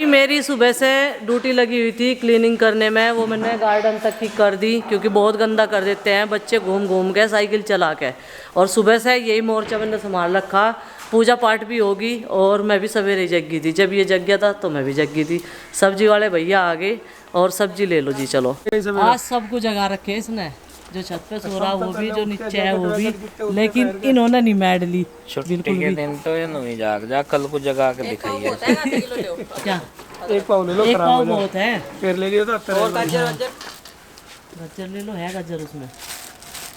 मेरी सुबह से ड्यूटी लगी हुई थी क्लीनिंग करने में, वो मैंने गार्डन तक की कर दी क्योंकि बहुत गंदा कर देते हैं बच्चे घूम घूम के साइकिल चला के। और सुबह से यही मोर्चा मैंने संभाल रखा। पूजा पाठ भी होगी और मैं भी सवेरे जग गई थी। जब ये जग गया था तो मैं भी जग गई थी। सब्जी वाले भैया आ गए और सब्जी ले लो जी। चलो आज सब कुछ जगा रखे इसने, जो छत पे सो रहा वो भी, जो नीचे है वो भी, लेकिन इन्होंने नहीं मैड ली बिल्कुल भी। दिन तो ये नहीं जाग कल को जगा के दिखाइए। क्या एक पाव ले लो, एक पाव बहुत है, फिर ले लियो तो गाजर ले लो, है गाजर उसमें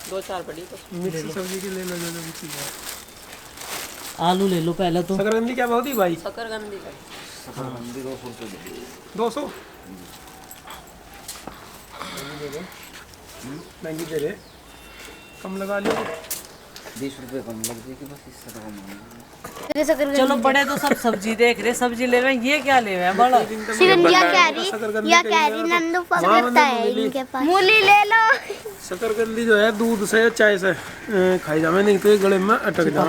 2-4 पड़ी तो मिक्स सब्जी के ले लो जो भी चीज है। आलू ले लो पहले तो। शकरकंदी क्या भाव दी भाई? शकरकंदी का 200 महंगी दे रहे, कम लगा लो। 20 रुपए कम लग जाएगी बस, इससे तो कम। चलो बड़े तो सब सब्जी देख रहे, सब्जी ले रहे हैं। ये क्या ले रहे हैं बड़ा? मूली ले लो। शकरकंदी जो है दूध से चाय से खाई जावे, नहीं तो ये गले में अटक जाए।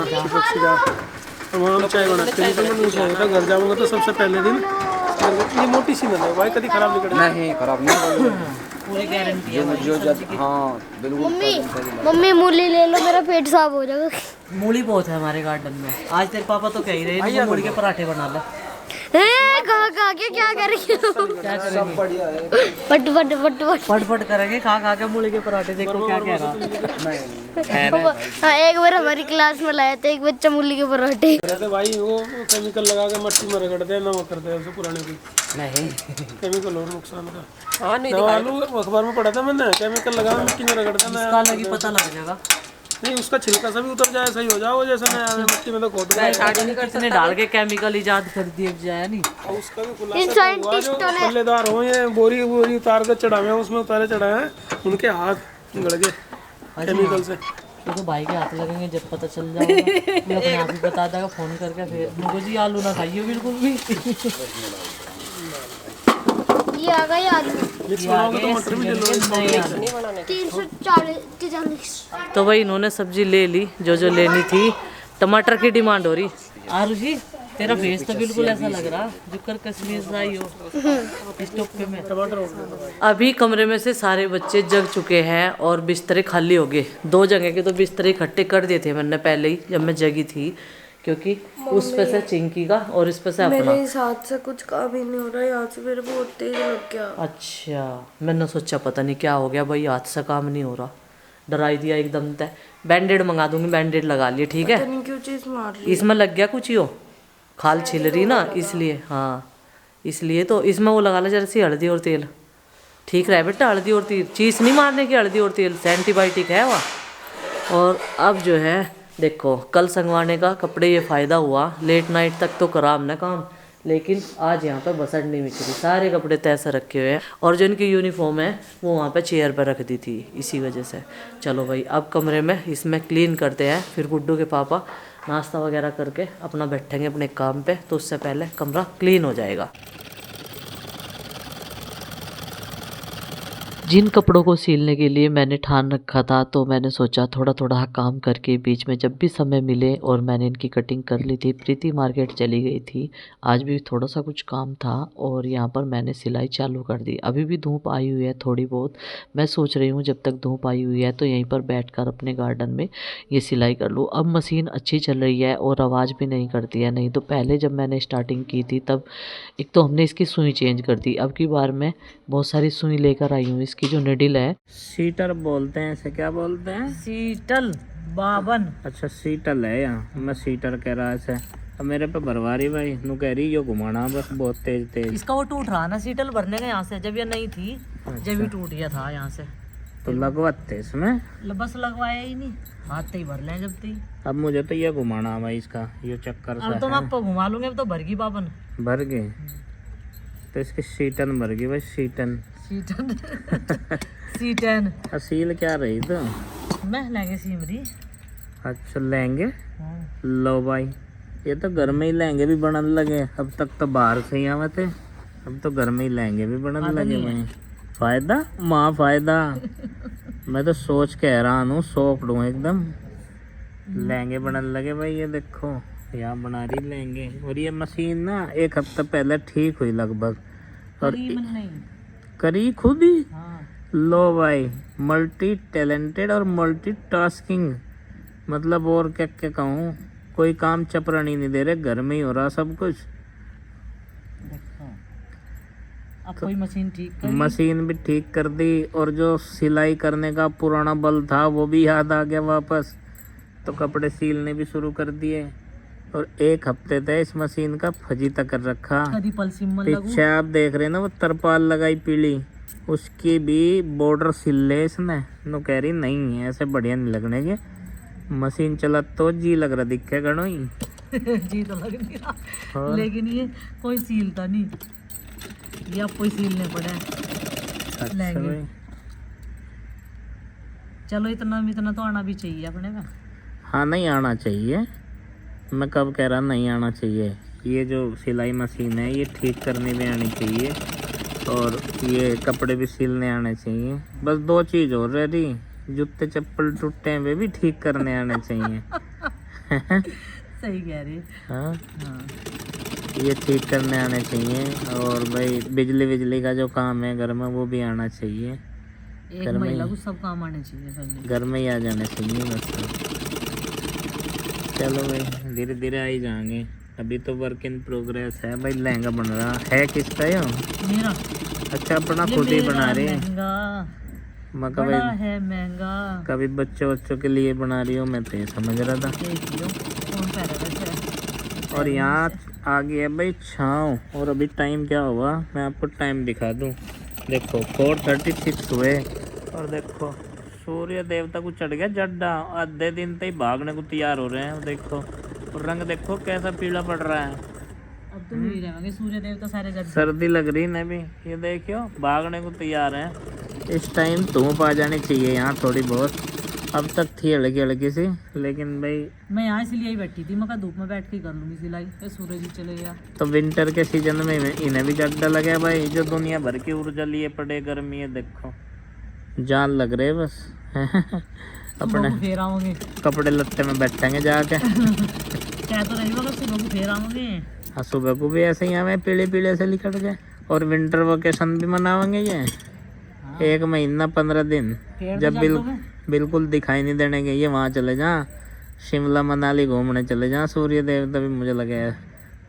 वहाँ हम चाय बनाते हैं तो मैं सोचता घर जाऊँगा तो सबसे पहले दिन ये मोटी सी ना भाई, कभी खराब नहीं खराब नहीं पूरी गारंटी है जो हाँ बिल्कुल। मम्मी मूली ले लो, मेरा पेट साफ हो जाएगा। मूली बहुत है हमारे गार्डन में। आज तेरे पापा तो कह ही रहे हैं मूली के पराठे बना ले। खा के क्या करेंगे? क्या करेंगे? बढ़िया है। फट फट फट फट फट फट करेंगे खा के मूली के पराठे। देखो क्या कह रहा। हाँ, एक बार हमारी क्लास में लाया था एक बच्चा मूली के पराठे। भाई वो केमिकल लगा के मट्टी में रगड़ते हैं, नमक करते हैं उसे पुराने की। नहीं केमिकल और नुकसान का। हाँ नहीं आलू अखबार में पढ़ा था मैंने, केमिकल लगा मिट्टी में रगड़ते हैं। इसका लगी पता लग जाएगा। नहीं उसका छिलका सभी उतर जाए, सही हो जाओ। जैसे मैं मिट्टी में तो खोद कितने डाल के केमिकल इजाद कर दिए जाए नहीं। उसका भी खुलासा हुआ जो पल्लेदार हो, ये बोरी बोरी उतार कर चढ़ाए हैं, उसमें उतारे चढ़ाए हैं, उनके हाथ गड़ गए केमिकल से। तो भाई के हाथ लगेंगे जब पता चल जाएगा। मैं अपने आप ही बता देगा फोन करके। फिर मुझे जी आलू ना खाइए बिल्कुल भी। ये आ गया आलू। मिक्स बनाओगे तो मटर भी ले लो। 340। तो भाई इन्होंने सब्जी ले ली जो लेनी थी। टमाटर की डिमांड हो रही। आरुषि तेरा फेस तो बिल्कुल ऐसा लग रहा जो कर कश्मीर से आई हो स्टोव पे में। अभी कमरे में से सारे बच्चे जग चुके हैं और बिस्तरे खाली हो गए। 2 जगह के तो बिस्तरे इकट्ठे कर दिए थे मैंने पहले ही जब मैं जगी थी, क्योंकि उस पे से चिंकी का और इस पे से अपना। मेरे हाथ से कुछ काम ही नहीं हो रहा, यहाँ से मेरे बहुत तेज लग गया। अच्छा मैंने सोचा पता नहीं क्या हो गया भाई, हाथ से काम नहीं हो रहा। डराई दिया एकदम तय। बैंडेड मंगा दूंगी, बैंडेड लगा लिए ठीक है। क्यों चीज मार रही? इसमें लग गया कुछ हो, खाल छिल रही ना इसलिए। हाँ इसलिए तो इसमें वो लगा ला जरा सी हल्दी और तेल, ठीक रहे बेटा। हल्दी और तेल, चीज़ नहीं मारने की, हल्दी और तेल से एंटीबायोटिक है वह। और अब जो है देखो कल संगवाने का कपड़े ये फ़ायदा हुआ, लेट नाइट तक तो करा हमने काम, लेकिन आज यहाँ पे बसट नहीं मिच रही। सारे कपड़े तैसे रखे हुए हैं और जो इनकी यूनिफॉर्म है वो वहाँ पे चेयर पर रख दी थी इसी वजह से। चलो भाई अब कमरे में इसमें क्लीन करते हैं, फिर गुड्डू के पापा नाश्ता वगैरह करके अपना बैठेंगे अपने काम पे, तो उससे पहले कमरा क्लीन हो जाएगा। जिन कपड़ों को सिलने के लिए मैंने ठान रखा था, तो मैंने सोचा थोड़ा थोड़ा काम करके बीच में जब भी समय मिले, और मैंने इनकी कटिंग कर ली थी। प्रीति मार्केट चली गई थी, आज भी थोड़ा सा कुछ काम था और यहाँ पर मैंने सिलाई चालू कर दी। अभी भी धूप आई हुई है थोड़ी बहुत, मैं सोच रही हूँ जब तक धूप आई हुई है तो यहीं पर बैठकर अपने गार्डन में ये सिलाई कर लूँ। अब मशीन अच्छी चल रही है और आवाज़ भी नहीं करती है, नहीं तो पहले जब मैंने स्टार्टिंग की थी तब एक तो हमने इसकी सुई चेंज कर दी। अब की बार मैं बहुत सारी सुई लेकर आई हूँ। इसकी जो निडल है सीटर बोलते हैं, इसे क्या बोलते हैं? सीटल बावन। अच्छा सीटल है यहाँ, मैं सीटर कह रहा है। अब मेरे पे भरवारी भाई नु कह रही यो घुमाना बस बहुत तेज तेज। इसका वो टूट रहा ना सीटल भरने का यहाँ से, जब ये नहीं थी जब ही टूट गया था यहाँ से। तो लगवाते इसमें बस लगवाया ही नहीं, हाथ से ही भर लें जब तक। अब मुझे तो ये घुमाना भाई इसका, ये चक्कर सा अब तो मैं आपको घुमा लूंगे। अब तो भर गई बावन, भर गए तो इसकी सीटन भर गई भाई। सीटन सीटन सीटन असील क्या रही तो मैं लहंगे सीमरी। अच्छा लहंगे लो भाई, ये तो घर में ही लहंगे भी बनने लगे। अब तक तो बाहर से ही आवे थे, अब तो घर में ही लहंगे भी बनने लगे भाई। फायदा माँ फायदा। मैं तो सोच के हैरान हूँ, शौक हूँ एकदम। लहंगे बनने लगे भाई, ये देखो यहाँ बना रही लेंगे। और ये मशीन ना 1 हफ्ता पहले ठीक हुई लगभग, और करी खुद ही। लो भाई, मल्टी टैलेंटेड और मल्टी टास्किंग, मतलब और क्या क्या कहूँ, कोई काम चपरानी नहीं दे रहे, घर में ही हो रहा सब कुछ। अब कोई मशीन ठीक कर, मशीन भी ठीक कर दी, और जो सिलाई करने का पुराना बल था वो भी याद आ गया वापस, तो कपड़े सीलने भी शुरू कर दिए। और 1 हफ्ते थे इस मशीन का फजीता कर रखा। पीछे आप देख रहे हैं ना वो तरपाल लगाई पीली, उसकी भी बॉर्डर सिल ले इसने। नो कह रही नहीं है ऐसे बढ़िया नहीं लगने के, मशीन चला तो जी लग रहा दिखे गणो ही। जी तो लग नहीं रहा, लेकिन ये कोई सीलता नहीं, ये अब कोई सीलने पड़े। अच्छा लेंगे। भाई, चलो इतना तो आना भी चाहिए अपने में। हाँ नहीं आना चाहिए, मैं कब कह रहा नहीं आना चाहिए। ये जो सिलाई मशीन है ये ठीक करने में आनी चाहिए, और ये कपड़े भी सिलने आने चाहिए। बस 2 चीज़ और रह रही, जूते चप्पल टूटे हैं वे भी ठीक करने आने चाहिए। सही कह रही है। हाँ, हाँ, ये ठीक करने आने चाहिए। और भाई बिजली का जो काम है घर में वो भी आना चाहिए, एक घर में महिला ही। को सब काम आने चाहिए करने। घर में ही आ जाने चाहिए बस। चलो भाई धीरे धीरे आ ही जाएंगे, अभी तो वर्क इन प्रोग्रेस है भाई। लहंगा बन रहा है किसका ये? मेरा। अच्छा अपना ये खुद ही मेरा बना रही है। महंगा, मैं बड़ा कभी है महंगा। कभी बच्चों के लिए बना रही हूँ, मैं तो ये समझ रहा था। देख लो कौन पहले वैसे। और यहाँ आ गया भाई छाँव, और अभी टाइम क्या हुआ मैं आपको टाइम दिखा दूँ। देखो 4:36 हुए, और देखो सूर्य देवता को चढ़ गया जड्डा, आधे दिन तक भागने को तैयार हो रहे हैं। देखो और रंग देखो कैसा पीला पड़ रहा है। अब तो नहीं रहेंगे सूर्य देवता सारे जब। सर्दी लग रही है भी, ये देखियो भागने को तैयार है। इस टाइम धूप आ जानी चाहिए यहाँ थोड़ी बहुत, अब तक थी हल्की हल्की सी, लेकिन भाई मैं यहाँ इसलिए ही बैठी थी, मैं कहा धूप में बैठ के कर लूंगी सिलाई, फिर सूरज ही चले गया। तो विंटर के सीजन में इन्हें भी जड्डा लगे भाई, जो दुनिया भर की ऊर्जा लिए पड़े गर्मी है। देखो जान लग रहे बस। अपने फिर आओगे कपड़े लत्ते में बैठेंगे जाके। क्या तो नहीं मगर सुबह को फिर आओगे। हाँ सुबह को भी ऐसे ही आवे पीले पीले से लिखट के, और विंटर वेकेशन भी मनावेंगे ये। 1 महीना 15 दिन, जब बिल्कुल दिखाई नहीं देने के ये वहाँ चले जा, शिमला मनाली घूमने चले जा। सूर्य देवता भी मुझे लगे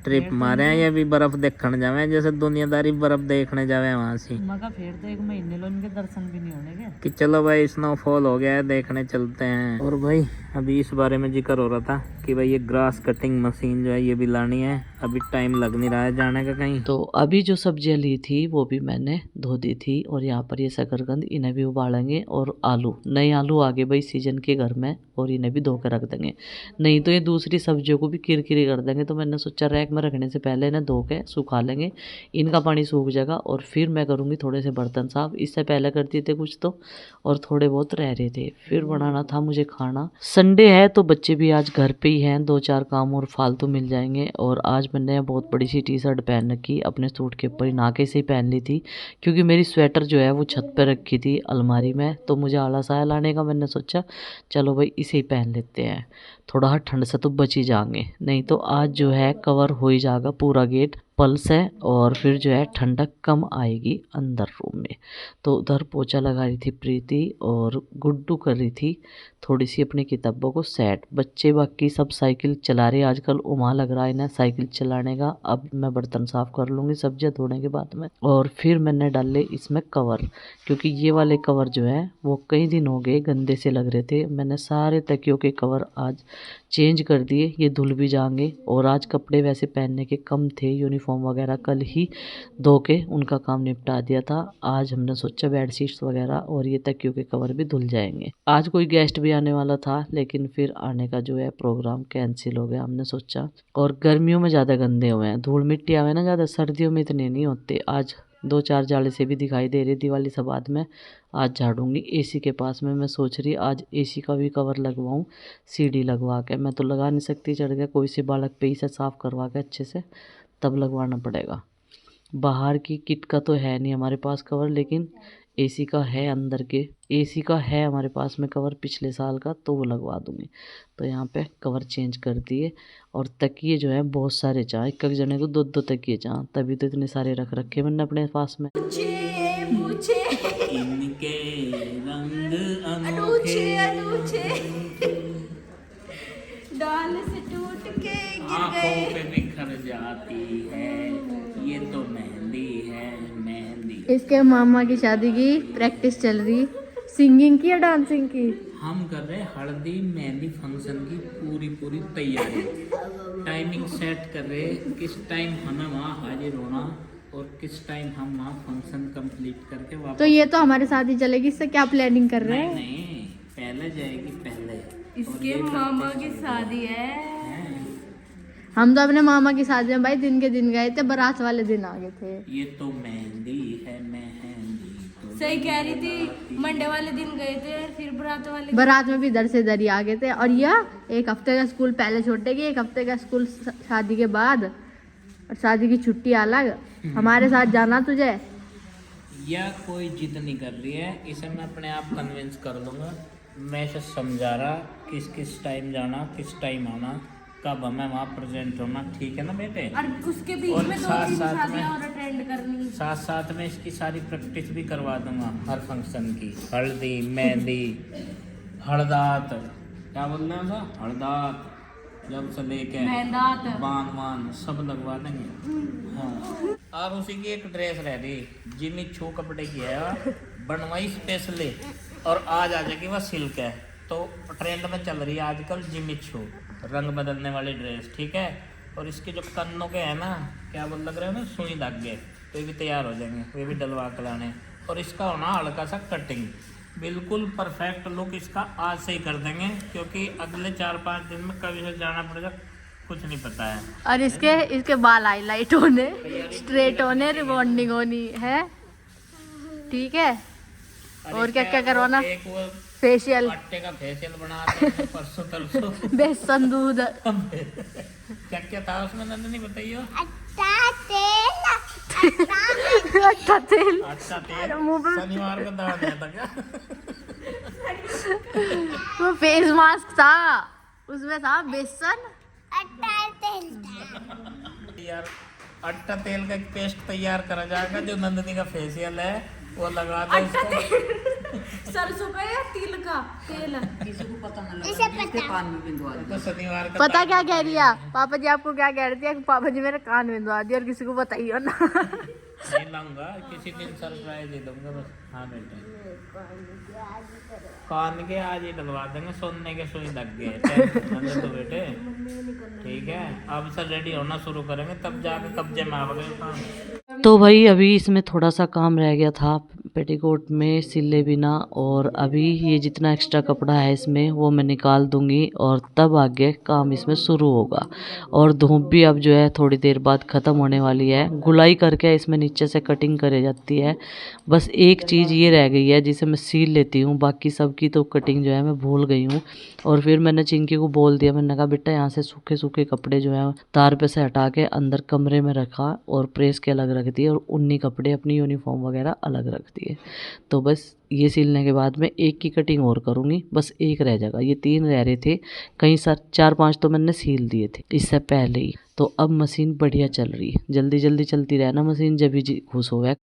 ट्रिप मारे हैं, ये भी बर्फ देखने जावे, जैसे दुनियादारी बर्फ देखने जावे वहाँ से। मगर फिर तो 1 महीने लो इनके दर्शन भी नहीं होने के। कि चलो भाई स्नोफॉल हो गया है, देखने चलते हैं। और भाई अभी इस बारे में जिक्र हो रहा था कि भाई ये ग्रास कटिंग मशीन जो है ये भी लानी है, अभी टाइम लग नहीं रहा है जाने का कहीं। तो अभी जो सब्जियां ली थी वो भी मैंने धो दी थी, और यहाँ पर ये शकरकंद इन्हें भी उबालेंगे, और आलू नए आलू आगे भाई सीजन के घर में, और इन्हें भी धो के रख देंगे, नहीं तो ये दूसरी सब्जियों को भी किरकिरी कर देंगे। तो मैंने सोचा रैक में रखने से पहले इन्हें धो के सुखा लेंगे, इनका पानी सूख जाएगा, और फिर मैं करूँगी थोड़े से बर्तन साफ। इससे पहले करती थे कुछ तो, और थोड़े बहुत रह रहे थे। फिर बनाना था मुझे खाना, संडे है तो बच्चे भी आज घर पे ही हैं, 2-4 काम और फालतू मिल जाएंगे। और आज मैंने बहुत बड़ी सी टी शर्ट पहन रखी, अपने सूट के ऊपर ही नाके से ही पहन ली थी, क्योंकि मेरी स्वेटर जो है वो छत पे रखी थी अलमारी में, तो मुझे आलस आया लाने का। मैंने सोचा चलो भाई इसे ही पहन लेते हैं, थोड़ा ठंड से तो बच ही जाएंगे, नहीं तो आज जो है कवर हो ही जाएगा पूरा गेट पल्स है, और फिर जो है ठंडक कम आएगी अंदर रूम में। तो उधर पोछा लगा रही थी प्रीति, और गुड्डू कर रही थी थोड़ी सी अपनी किताबों को सेट। बच्चे बाकी सब साइकिल चला रहे, आजकल उमा लग रहा है ना साइकिल चलाने का। अब मैं बर्तन साफ कर लूँगी सब्जियां धोने के बाद में, और फिर मैंने डाले इसमें कवर, क्योंकि ये वाले कवर जो है वो कई दिन हो गए गंदे से लग रहे थे। मैंने सारे तकियों के कवर आज चेंज कर दिए, ये धुल भी जाएंगे। और आज कपड़े वैसे पहनने के कम थे, यूनिफॉर्म वगैरह कल ही धो के उनका काम निपटा दिया था। आज हमने सोचा बेडशीट्स वगैरह और ये तकियों के कवर भी धुल जाएंगे। आज कोई गेस्ट भी आने वाला था, लेकिन फिर आने का जो है प्रोग्राम कैंसिल हो गया, हमने सोचा। और गर्मियों में ज़्यादा गंदे हुए हैं, धूल मिट्टी आवे ना ज़्यादा, सर्दियों में इतने नहीं होते। आज 2-4 जाले से भी दिखाई दे रही दिवाली से बाद में। आज झाड़ूंगी एसी के पास में, मैं सोच रही आज एसी का भी कवर लगवाऊं सीढ़ी लगवा के। मैं तो लगा नहीं सकती, चढ़ गया कोई से बालक पे ही से साफ़ करवा के अच्छे से तब लगवाना पड़ेगा। बाहर की किट का तो है नहीं हमारे पास कवर, लेकिन एसी का है अंदर के, एसी का है हमारे पास में कवर पिछले साल का, तो वो लगवा दूंगी। तो यहाँ पे कवर चेंज कर दिए। और तकिए जो है बहुत सारे चाह, एक जने को 2-2 तकिए चाह, तभी तो इतने सारे रख रखे मैंने अपने पास में। इनके रंग अनोखे डाल से टूट के आंखों पे बिखर जाती है, ये तो मेहंदी है मेहंदी। इसके मामा की शादी की प्रैक्टिस चल रही, सिंगिंग की या डांसिंग की। हम कर रहे हल्दी मेहंदी फंक्शन की पूरी तैयारी, टाइमिंग सेट कर रहे, किस टाइम हमें वहाँ हाजिर होना और किस टाइम हम वहाँ फंक्शन कंप्लीट करके वापस। तो ये तो हमारे साथ ही चलेगी, इससे क्या प्लानिंग कर रहे हैं? नहीं, पहले जाएगी पहले। इसके मामा की शादी है। हम तो अपने मामा की शादी में भाई दिन के दिन गए थे, बारात वाले दिन आ गए थे। ये तो मेहंदी है मेहंदी तो सही कह रही थी, मंडे वाले दिन गए थे, फिर बारात में भी इधर से इधर ही आ गए थे। और यह एक हफ्ते का स्कूल पहले छोड़ेगी, एक हफ्ते का स्कूल शादी के बाद, और शादी की छुट्टी अलग। हमारे साथ जाना तुझे। या कोई जिद नहीं कर रही है, इसे मैं अपने आप कन्विंस कर लूँगा। मैं इसे समझा रहा किस किस टाइम जाना, किस टाइम आना, कब हमें वहाँ प्रेजेंट होना, ठीक है ना बेटे। और उसके बीच और में साथ साथ में शादियां और अटेंड करनी। साथ में इसकी सारी प्रैक्टिस भी करवा दूंगा हर फंक्शन की, हल्दी मेहंदी हड़दात, क्या बोलना है उसका, हड़दात जब से लेके मेहंदात बान सब लगवा देंगे। हाँ, और उसी की एक ड्रेस रह रही, जिमी छू कपड़े की है, बनवाई स्पेशली, और आज आ जाएगी वह सिल्क है। तो ट्रेंड में चल रही है आजकल जिमी छू, रंग बदलने वाली ड्रेस, ठीक है। और इसके जो कन्नों के है ना, क्या बोल लग रहे हैं ना, सुई धागे, तो ये भी तैयार हो जाएंगे, वे भी डलवा कर लाने। और इसका होना हल्का सा कटिंग, बिल्कुल परफेक्ट लुक इसका आज से ही कर देंगे, क्योंकि अगले 4-5 दिन में कभी से जाना पड़ेगा, कुछ नहीं पता है। और इसके बाल हाईलाइट होने, स्ट्रेट होने, रिबॉन्डिंग होनी है, ठीक है। और क्या क्या करवाना, एक वो फेशियल, आटे का फेशियल बनाते हैं परसों तरसों। बेसन दूध, क्या क्या था उसमें नंदनी बताइए। अच्छा तेल, अच्छा तेल शनिवार को दान दिया था क्या? वो फेस मास्क था, उसमें था बेसन। यार अट्टा तेल का एक पेस्ट तैयार करा जाएगा, जो नंदनी का फेशियल है वो लगा दो उसको। सरसों का या तिल का तेल, किसी को पता ना लगा, इसके कान में बिंदुआ दी। तो शनिवार का पता क्या कह रही है पापा जी, आपको क्या कह रही थी? पापा जी मेरे कान बिंदवा दिए, और किसी को बताइए ना। नहीं लाऊंगा, किसी दिन सरप्राइज दे दूंगा बस। हाँ बेटे, कान के आज ही डलवा देंगे, सोने के सुई लग गए तो बेटे, ठीक है। अब सर रेडी होना शुरू करेंगे, तब जाके कब्जे में आओगे काम। तो भाई अभी इसमें थोड़ा सा काम रह गया था पेटीकोट में सिले बिना, और अभी ये जितना एक्स्ट्रा कपड़ा है इसमें वो मैं निकाल दूंगी, और तब आगे काम इसमें शुरू होगा। और धूप भी अब जो है थोड़ी देर बाद ख़त्म होने वाली है। गुलाई करके इसमें नीचे से कटिंग करे जाती है। बस एक चीज़ ये रह गई है जिसे मैं सील लेती हूँ, बाकी सब की तो कटिंग जो है मैं भूल गई हूँ। और फिर मैंने चिंकी को बोल दिया, मैंने कहा बेटा यहाँ से सूखे सूखे कपड़े जो है तार पे से हटा के अंदर कमरे में रखा, और प्रेस के अलग रख दिए, और उन्हीं कपड़े अपनी यूनिफॉर्म वगैरह अलग रख दिए। तो बस ये सिलने के बाद में एक की कटिंग और करूँगी, बस एक रह जाएगा। ये 3 रह रहे थे, कहीं 4-5 तो मैंने सील दिए थे इससे पहले ही। तो अब मशीन बढ़िया चल रही है, जल्दी जल्दी चलती रहे ना मशीन, जब भी खुश हो।